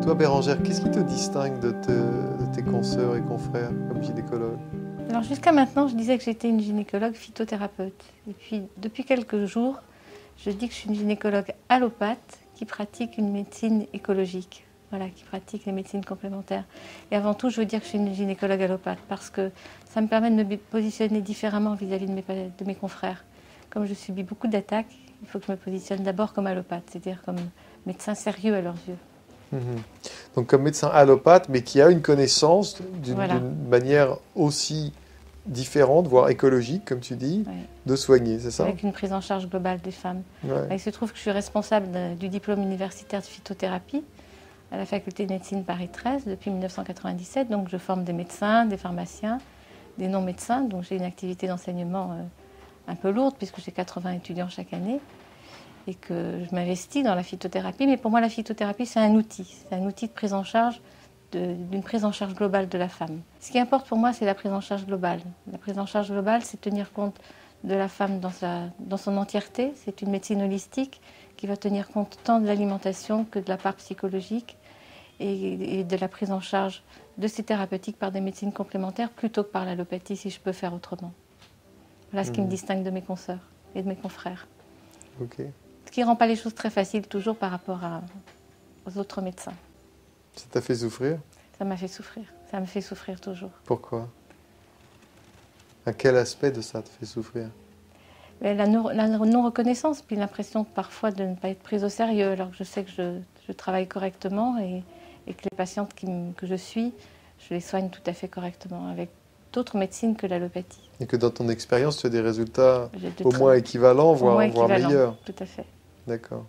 Toi, Bérangère, qu'est-ce qui te distingue de tes consoeurs et confrères comme gynécologue? Alors jusqu'à maintenant, je disais que j'étais une gynécologue phytothérapeute. Et puis depuis quelques jours, je dis que je suis une gynécologue allopathe qui pratique une médecine écologique. Voilà, qui pratique les médecines complémentaires. Et avant tout, je veux dire que je suis une gynécologue allopathe parce que ça me permet de me positionner différemment vis-à-vis de mes confrères. Comme je subis beaucoup d'attaques, il faut que je me positionne d'abord comme allopathe, c'est-à-dire comme médecin sérieux à leurs yeux. Donc comme médecin allopathe, mais qui a une connaissance Voilà. d'une manière aussi différente, voire écologique, comme tu dis, Ouais. de soigner, c'est ça? Avec une prise en charge globale des femmes. Ouais. Il se trouve que je suis responsable du diplôme universitaire de phytothérapie à la faculté de médecine Paris 13 depuis 1997. Donc je forme des médecins, des pharmaciens, des non-médecins. Donc j'ai une activité d'enseignement un peu lourde puisque j'ai 80 étudiants chaque année et que je m'investis dans la phytothérapie. Mais pour moi, la phytothérapie, c'est un outil. C'est un outil de prise en charge, d'une prise en charge globale de la femme. Ce qui importe pour moi, c'est la prise en charge globale. La prise en charge globale, c'est tenir compte de la femme dans son entièreté. C'est une médecine holistique qui va tenir compte tant de l'alimentation que de la part psychologique et de la prise en charge de ces thérapeutiques par des médecines complémentaires plutôt que par l'allopathie si je peux faire autrement. Voilà ce qui me distingue de mes consoeurs et de mes confrères. Ok. Ce qui ne rend pas les choses très faciles toujours par rapport aux autres médecins. Ça t'a fait souffrir? Ça m'a fait souffrir. Ça me fait souffrir toujours. Pourquoi? À quel aspect de ça te fait souffrir? La non-reconnaissance, puis l'impression parfois de ne pas être prise au sérieux, alors que je sais que je travaille correctement et que les patientes que je suis, je les soigne tout à fait correctement, avec d'autres médecines que l'allopathie. Et que dans ton expérience, tu as des résultats au moins équivalents, voire meilleurs. Tout à fait. D'accord.